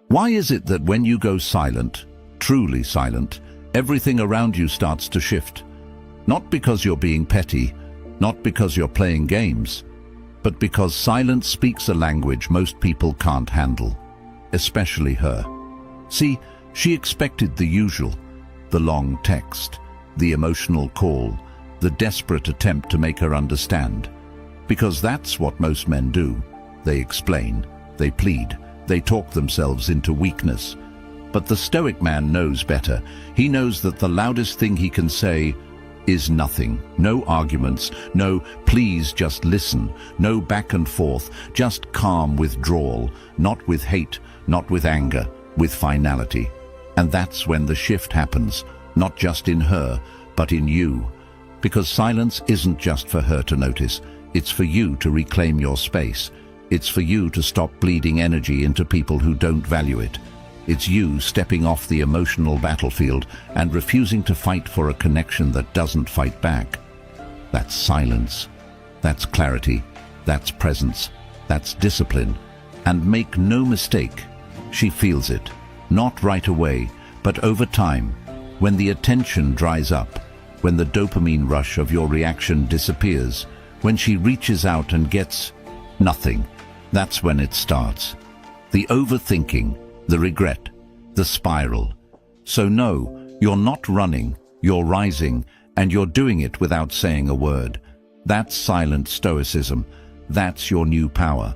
Why is it that when you go silent, truly silent, everything around you starts to shift? Not because you're being petty, not because you're playing games, but because silence speaks a language most people can't handle, especially her. See, she expected the usual, the long text, the emotional call, the desperate attempt to make her understand. Because that's what most men do. They explain, they plead, they talk themselves into weakness. But the Stoic man knows better. He knows that the loudest thing he can say is nothing. No arguments, no please just listen, no back and forth, just calm withdrawal, not with hate, not with anger, with finality. And that's when the shift happens, not just in her, but in you. Because silence isn't just for her to notice, it's for you to reclaim your space. It's for you to stop bleeding energy into people who don't value it. It's you stepping off the emotional battlefield and refusing to fight for a connection that doesn't fight back. That's silence. That's clarity. That's presence. That's discipline. And make no mistake, she feels it. Not right away, but over time, when the attention dries up, when the dopamine rush of your reaction disappears, when she reaches out and gets nothing. That's when it starts. The overthinking, the regret, the spiral. So no, you're not running, you're rising, and you're doing it without saying a word. That's silent stoicism. That's your new power.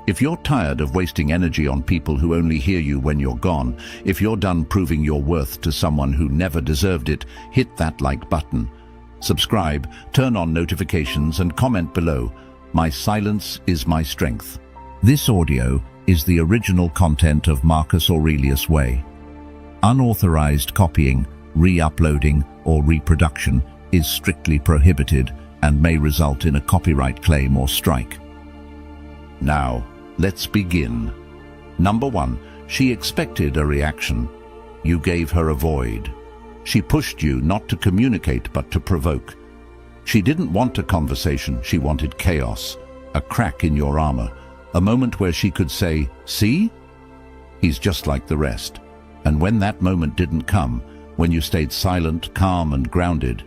If you're tired of wasting energy on people who only hear you when you're gone, if you're done proving your worth to someone who never deserved it, hit that like button. Subscribe, turn on notifications, and comment below. My silence is my strength. This audio is the original content of Marcus Aurelius Way. Unauthorized copying, re-uploading, or reproduction is strictly prohibited and may result in a copyright claim or strike. Now, let's begin. Number 1, she expected a reaction. You gave her a void. She pushed you not to communicate but to provoke. She didn't want a conversation, she wanted chaos, a crack in your armor, a moment where she could say, "See? He's just like the rest." And when that moment didn't come, when you stayed silent, calm and grounded,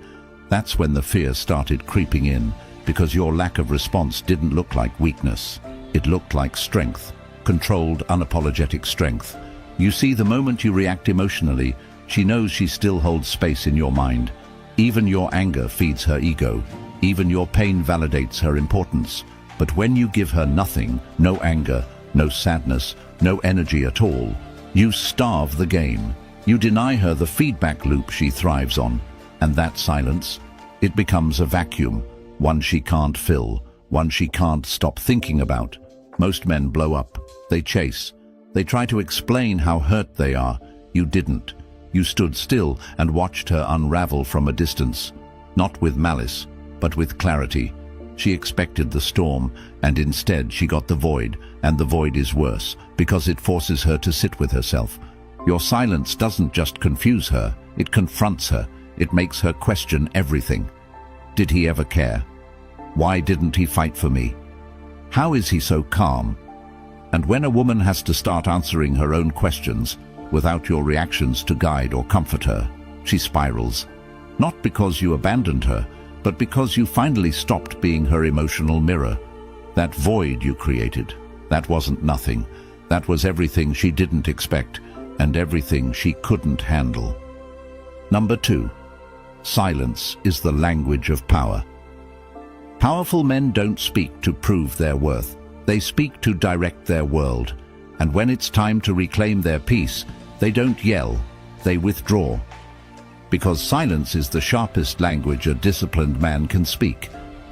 that's when the fear started creeping in, because your lack of response didn't look like weakness. It looked like strength, controlled, unapologetic strength. You see, the moment you react emotionally, she knows she still holds space in your mind. Even your anger feeds her ego. Even your pain validates her importance. But when you give her nothing, no anger, no sadness, no energy at all, you starve the game. You deny her the feedback loop she thrives on. And that silence, it becomes a vacuum, one she can't fill, one she can't stop thinking about. Most men blow up. They chase. They try to explain how hurt they are. You didn't. You stood still and watched her unravel from a distance, not with malice, but with clarity. She expected the storm, and instead she got the void, and the void is worse, because it forces her to sit with herself. Your silence doesn't just confuse her, it confronts her. It makes her question everything. Did he ever care? Why didn't he fight for me? How is he so calm? And when a woman has to start answering her own questions, without your reactions to guide or comfort her, she spirals. Not because you abandoned her, but because you finally stopped being her emotional mirror. That void you created, that wasn't nothing. That was everything she didn't expect, and everything she couldn't handle. Number 2, silence is the language of power. Powerful men don't speak to prove their worth. They speak to direct their world. And when it's time to reclaim their peace, they don't yell, they withdraw. Because silence is the sharpest language a disciplined man can speak.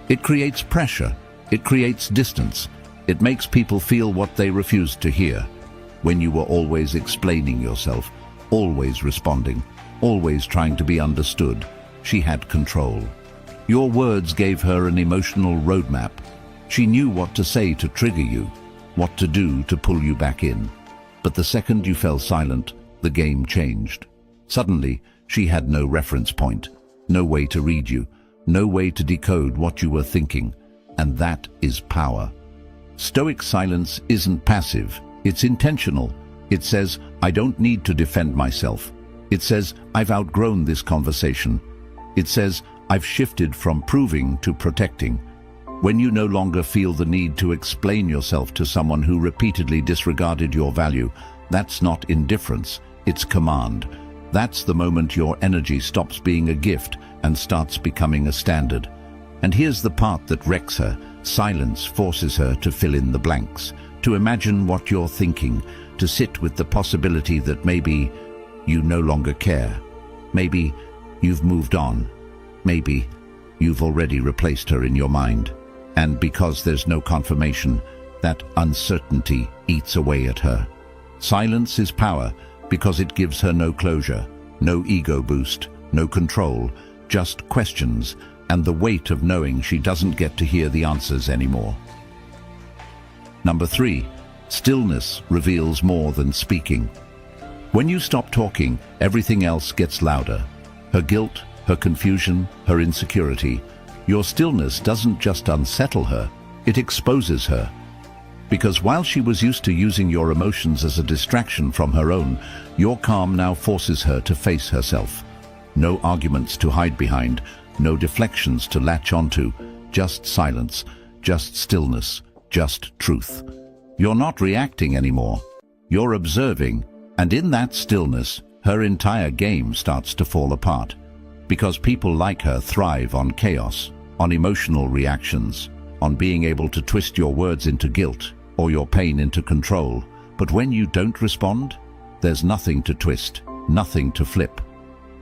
It creates pressure, it creates distance, it makes people feel what they refused to hear. When you were always explaining yourself, always responding, always trying to be understood, she had control. Your words gave her an emotional roadmap. She knew what to say to trigger you, what to do to pull you back in. But the second you fell silent, the game changed. Suddenly, she had no reference point, no way to read you, no way to decode what you were thinking. And that is power. Stoic silence isn't passive, it's intentional. It says, I don't need to defend myself. It says, I've outgrown this conversation. It says, I've shifted from proving to protecting. When you no longer feel the need to explain yourself to someone who repeatedly disregarded your value, that's not indifference, it's command. That's the moment your energy stops being a gift and starts becoming a standard. And here's the part that wrecks her. Silence forces her to fill in the blanks, to imagine what you're thinking, to sit with the possibility that maybe you no longer care. Maybe you've moved on. Maybe you've already replaced her in your mind. And because there's no confirmation, that uncertainty eats away at her. Silence is power because it gives her no closure, no ego boost, no control, just questions and the weight of knowing she doesn't get to hear the answers anymore. Number 3, stillness reveals more than speaking. When you stop talking, everything else gets louder. Her guilt, her confusion, her insecurity. Your stillness doesn't just unsettle her, it exposes her. Because while she was used to using your emotions as a distraction from her own, your calm now forces her to face herself. No arguments to hide behind, no deflections to latch onto, just silence, just stillness, just truth. You're not reacting anymore, you're observing, and in that stillness, her entire game starts to fall apart. Because people like her thrive on chaos, on emotional reactions, on being able to twist your words into guilt or your pain into control. But when you don't respond, there's nothing to twist, nothing to flip.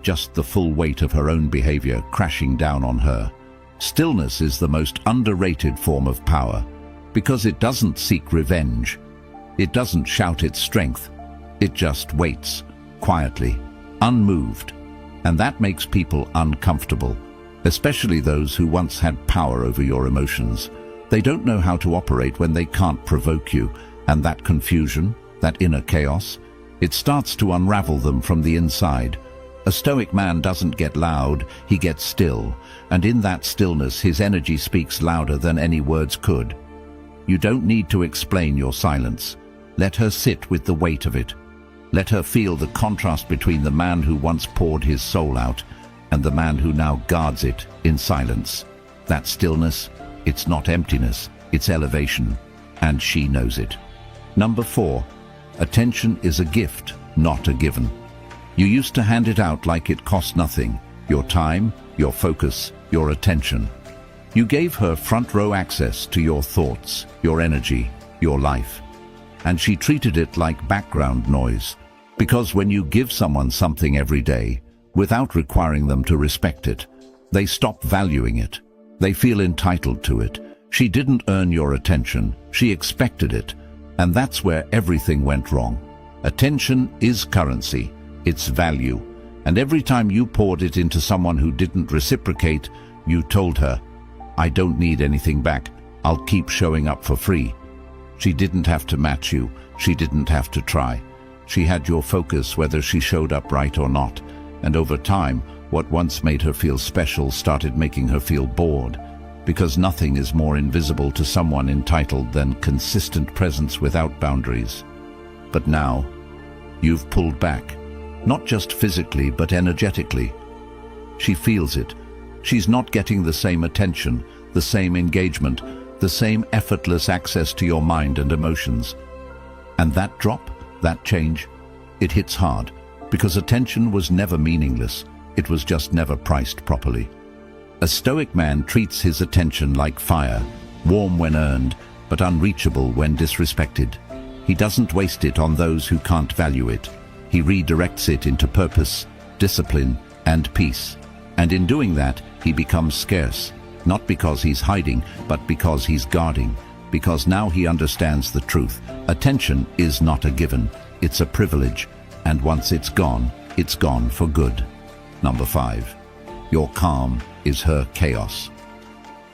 Just the full weight of her own behavior crashing down on her. Stillness is the most underrated form of power because it doesn't seek revenge. It doesn't shout its strength. It just waits, quietly, unmoved. And that makes people uncomfortable, especially those who once had power over your emotions. They don't know how to operate when they can't provoke you, and that confusion, that inner chaos, it starts to unravel them from the inside. A Stoic man doesn't get loud, he gets still, and in that stillness his energy speaks louder than any words could. You don't need to explain your silence. Let her sit with the weight of it. Let her feel the contrast between the man who once poured his soul out and the man who now guards it in silence. That stillness, it's not emptiness, it's elevation, and she knows it. Number 4, attention is a gift, not a given. You used to hand it out like it cost nothing, your time, your focus, your attention. You gave her front row access to your thoughts, your energy, your life. And she treated it like background noise. Because when you give someone something every day, without requiring them to respect it, they stop valuing it. They feel entitled to it. She didn't earn your attention, she expected it. And that's where everything went wrong. Attention is currency, it's value. And every time you poured it into someone who didn't reciprocate, you told her, I don't need anything back, I'll keep showing up for free. She didn't have to match you, she didn't have to try. She had your focus whether she showed up right or not. And over time, what once made her feel special started making her feel bored. Because nothing is more invisible to someone entitled than consistent presence without boundaries. But now, you've pulled back. Not just physically, but energetically. She feels it. She's not getting the same attention, the same engagement, the same effortless access to your mind and emotions. And that drop, that change, it hits hard, because attention was never meaningless, it was just never priced properly. A Stoic man treats his attention like fire, warm when earned, but unreachable when disrespected. He doesn't waste it on those who can't value it. He redirects it into purpose, discipline, and peace. And in doing that, he becomes scarce, not because he's hiding, but because he's guarding. Because now he understands the truth. Attention is not a given, it's a privilege. And once it's gone for good. Number 5. Your calm is her chaos.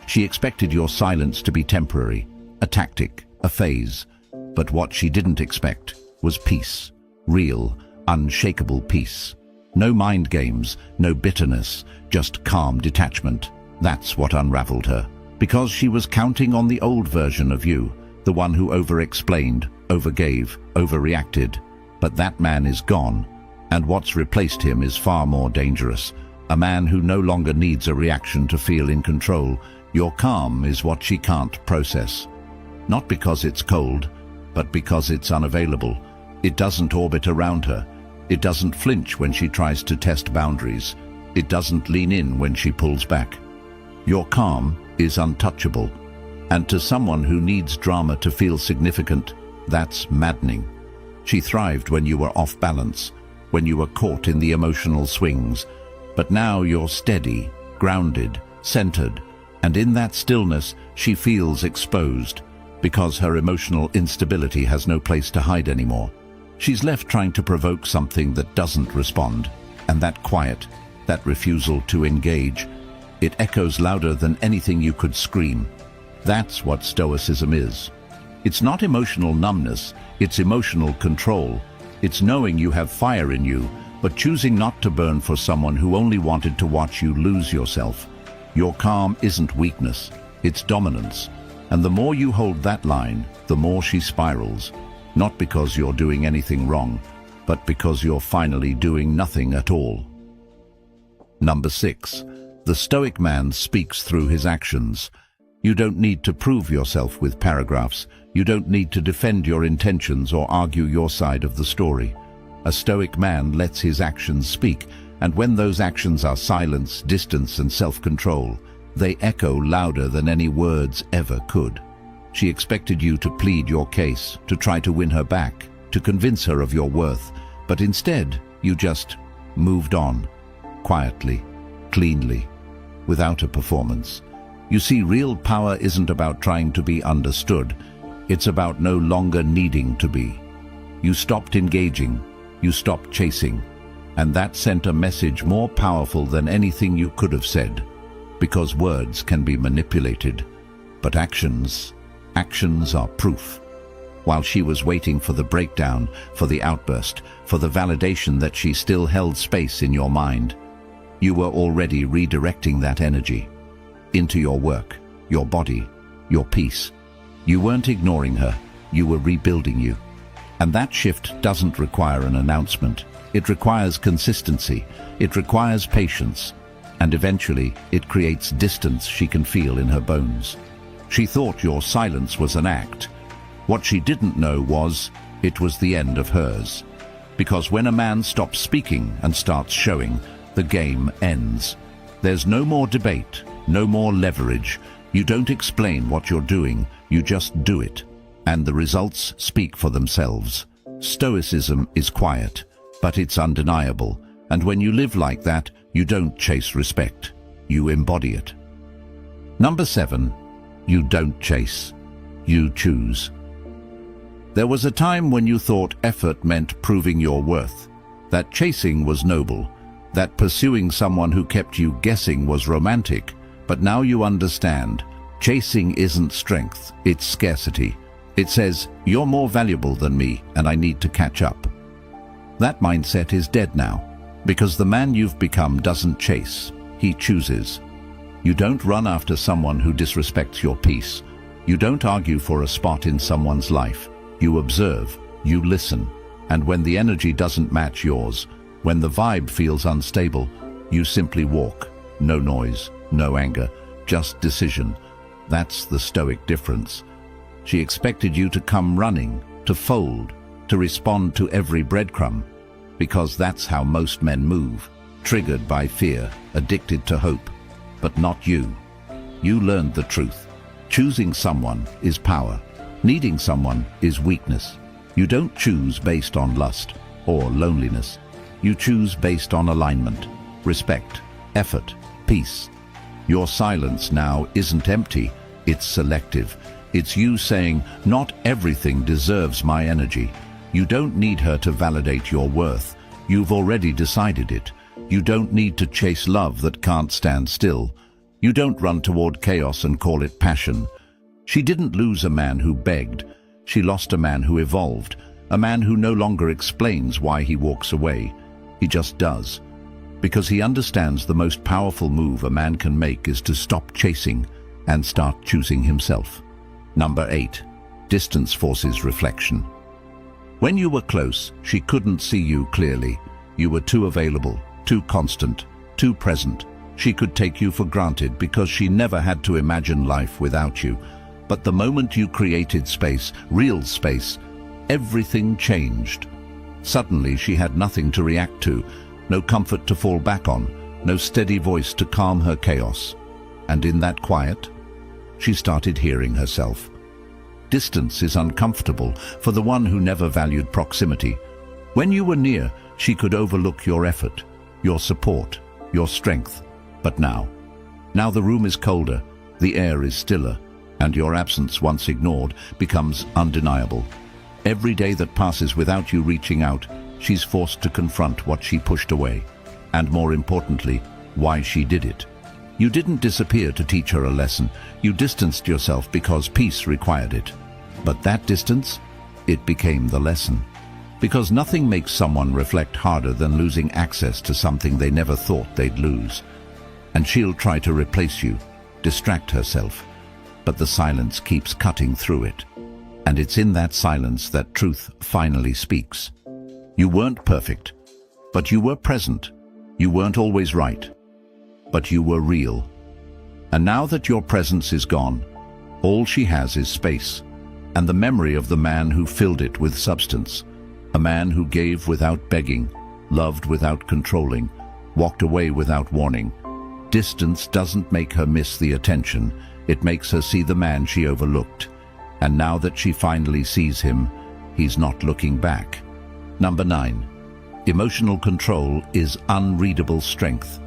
She expected your silence to be temporary, a tactic, a phase. But what she didn't expect was peace. Real, unshakable peace. No mind games, no bitterness, just calm detachment. That's what unraveled her. Because she was counting on the old version of you, the one who over-explained, overgave, overreacted. But that man is gone, and what's replaced him is far more dangerous. A man who no longer needs a reaction to feel in control. Your calm is what she can't process. Not because it's cold, but because it's unavailable. It doesn't orbit around her. It doesn't flinch when she tries to test boundaries. It doesn't lean in when she pulls back. Your calm is untouchable. And to someone who needs drama to feel significant, that's maddening. She thrived when you were off balance, when you were caught in the emotional swings. But now you're steady, grounded, centered, and in that stillness she feels exposed, because her emotional instability has no place to hide anymore. She's left trying to provoke something that doesn't respond, and that quiet, that refusal to engage, it echoes louder than anything you could scream. That's what Stoicism is. It's not emotional numbness, it's emotional control. It's knowing you have fire in you, but choosing not to burn for someone who only wanted to watch you lose yourself. Your calm isn't weakness, it's dominance. And the more you hold that line, the more she spirals. Not because you're doing anything wrong, but because you're finally doing nothing at all. Number 6. The Stoic man speaks through his actions. You don't need to prove yourself with paragraphs. You don't need to defend your intentions or argue your side of the story. A Stoic man lets his actions speak, and when those actions are silence, distance, and self-control, they echo louder than any words ever could. She expected you to plead your case, to try to win her back, to convince her of your worth, but instead you just moved on, quietly, cleanly, without a performance. You see, real power isn't about trying to be understood. It's about no longer needing to be. You stopped engaging. You stopped chasing. And that sent a message more powerful than anything you could have said. Because words can be manipulated. But actions are proof. While she was waiting for the breakdown, for the outburst, for the validation that she still held space in your mind, you were already redirecting that energy into your work, your body, your peace. You weren't ignoring her, you were rebuilding you. And that shift doesn't require an announcement. It requires consistency, it requires patience, and eventually it creates distance she can feel in her bones. She thought your silence was an act. What she didn't know was, it was the end of hers. Because when a man stops speaking and starts showing, the game ends. There's no more debate, no more leverage. You don't explain what you're doing, you just do it. And the results speak for themselves. Stoicism is quiet, but it's undeniable. And when you live like that, you don't chase respect. You embody it. Number 7. You don't chase. You choose. There was a time when you thought effort meant proving your worth. That chasing was noble. That pursuing someone who kept you guessing was romantic. But now you understand. Chasing isn't strength, it's scarcity. It says, you're more valuable than me, and I need to catch up. That mindset is dead now, because the man you've become doesn't chase, he chooses. You don't run after someone who disrespects your peace. You don't argue for a spot in someone's life. You observe, you listen, and when the energy doesn't match yours, when the vibe feels unstable, you simply walk. No noise, no anger, just decision. That's the Stoic difference. She expected you to come running, to fold, to respond to every breadcrumb, because that's how most men move, triggered by fear, addicted to hope. But not you. You learned the truth. Choosing someone is power. Needing someone is weakness. You don't choose based on lust or loneliness. You choose based on alignment, respect, effort, peace. Your silence now isn't empty, it's selective. It's you saying, not everything deserves my energy. You don't need her to validate your worth. You've already decided it. You don't need to chase love that can't stand still. You don't run toward chaos and call it passion. She didn't lose a man who begged. She lost a man who evolved, a man who no longer explains why he walks away. He just does. Because he understands the most powerful move a man can make is to stop chasing and start choosing himself. Number 8. Distance forces reflection. When you were close, she couldn't see you clearly. You were too available, too constant, too present. She could take you for granted because she never had to imagine life without you. But the moment you created space, real space, everything changed. Suddenly she had nothing to react to, no comfort to fall back on, no steady voice to calm her chaos. And in that quiet, she started hearing herself. Distance is uncomfortable for the one who never valued proximity. When you were near, she could overlook your effort, your support, your strength. But now the room is colder, the air is stiller, and your absence, once ignored, becomes undeniable. Every day that passes without you reaching out, she's forced to confront what she pushed away, and more importantly, why she did it. You didn't disappear to teach her a lesson. You distanced yourself because peace required it. But that distance, it became the lesson. Because nothing makes someone reflect harder than losing access to something they never thought they'd lose. And she'll try to replace you, distract herself. But the silence keeps cutting through it. And it's in that silence that truth finally speaks. You weren't perfect, but you were present. You weren't always right, but you were real. And now that your presence is gone, all she has is space, and the memory of the man who filled it with substance. A man who gave without begging, loved without controlling, walked away without warning. Distance doesn't make her miss the attention, it makes her see the man she overlooked. And now that she finally sees him, he's not looking back. Number 9. Emotional control is unreadable strength.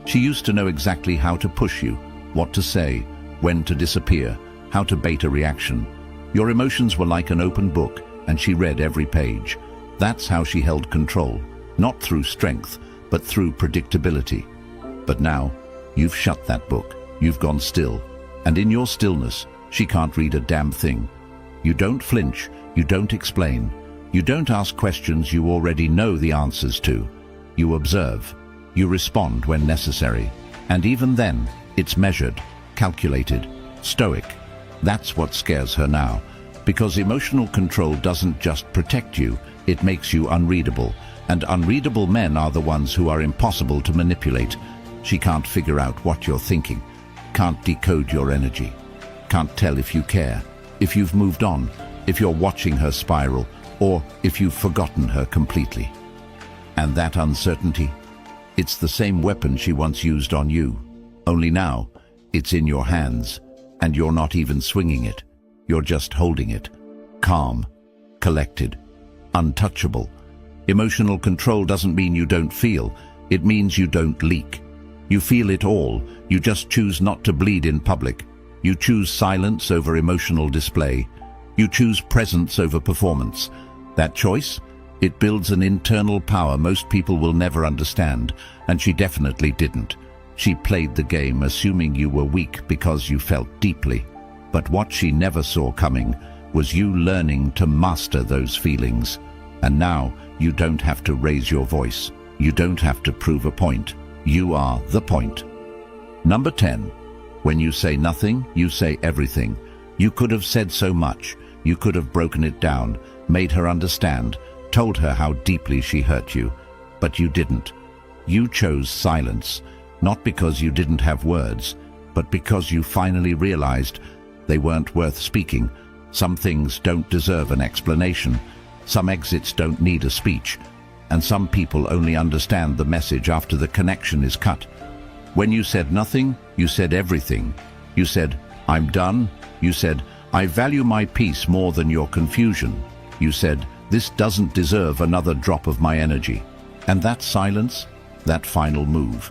She used to know exactly how to push you, what to say, when to disappear, how to bait a reaction. Your emotions were like an open book, and she read every page. That's how she held control, not through strength, but through predictability. But now, you've shut that book, you've gone still, and in your stillness, she can't read a damn thing. You don't flinch, you don't explain, you don't ask questions you already know the answers to. You observe, you respond when necessary, and even then, it's measured, calculated, stoic. That's what scares her now, because emotional control doesn't just protect you, it makes you unreadable, and unreadable men are the ones who are impossible to manipulate. She can't figure out what you're thinking, can't decode your energy, can't tell if you care, if you've moved on, if you're watching her spiral, or if you've forgotten her completely. And that uncertainty, it's the same weapon she once used on you, only now it's in your hands, and you're not even swinging it, you're just holding it, calm, collected, untouchable. Emotional control doesn't mean you don't feel, it means you don't leak. You feel it all, you just choose not to bleed in public. You choose silence over emotional display. You choose presence over performance. That choice, it builds an internal power most people will never understand, and she definitely didn't. She played the game assuming you were weak because you felt deeply. But what she never saw coming was you learning to master those feelings. And now you don't have to raise your voice. You don't have to prove a point. You are the point. Number 10. When you say nothing, you say everything. You could have said so much. You could have broken it down, made her understand, told her how deeply she hurt you. But you didn't. You chose silence, not because you didn't have words, but because you finally realized they weren't worth speaking. Some things don't deserve an explanation. Some exits don't need a speech. And some people only understand the message after the connection is cut. When you said nothing, you said everything. You said, I'm done. You said, I value my peace more than your confusion. You said, this doesn't deserve another drop of my energy. And that silence, that final move,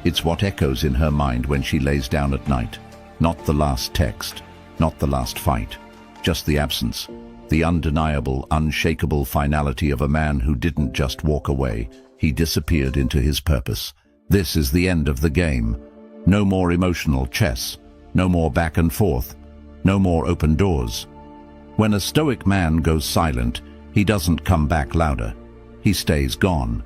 it's what echoes in her mind when she lays down at night. Not the last text, not the last fight, just the absence, the undeniable, unshakable finality of a man who didn't just walk away, he disappeared into his purpose. This is the end of the game. No more emotional chess, no more back and forth, no more open doors. When a stoic man goes silent, he doesn't come back louder. He stays gone.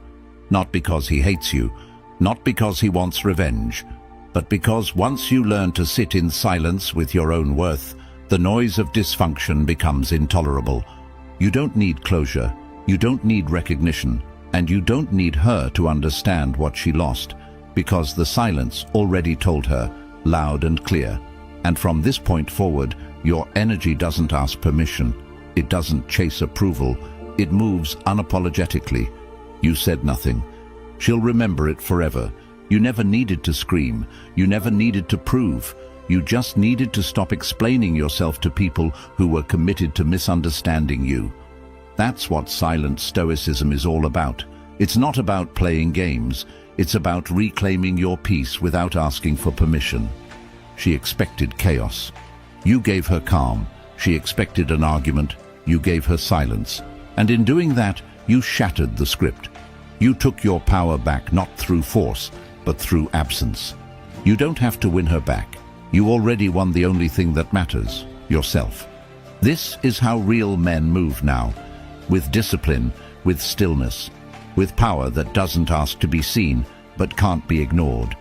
Not because he hates you, not because he wants revenge, but because once you learn to sit in silence with your own worth, the noise of dysfunction becomes intolerable. You don't need closure, you don't need recognition, and you don't need her to understand what she lost, because the silence already told her, loud and clear. And from this point forward, your energy doesn't ask permission, it doesn't chase approval, it moves unapologetically. You said nothing. She'll remember it forever. You never needed to scream, you never needed to prove. You just needed to stop explaining yourself to people who were committed to misunderstanding you. That's what silent stoicism is all about. It's not about playing games, it's about reclaiming your peace without asking for permission. She expected chaos. You gave her calm. She expected an argument. You gave her silence. And in doing that, you shattered the script. You took your power back not through force, but through absence. You don't have to win her back. You already won the only thing that matters, yourself. This is how real men move now, with discipline, with stillness, with power that doesn't ask to be seen, but can't be ignored.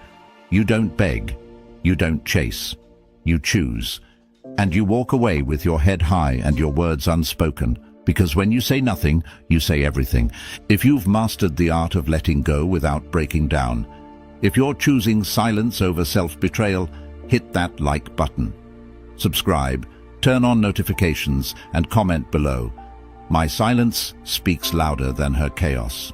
You don't beg, you don't chase, you choose. And you walk away with your head high and your words unspoken, because when you say nothing, you say everything. If you've mastered the art of letting go without breaking down, if you're choosing silence over self-betrayal, hit that like button. Subscribe, turn on notifications, and comment below. My silence speaks louder than her chaos.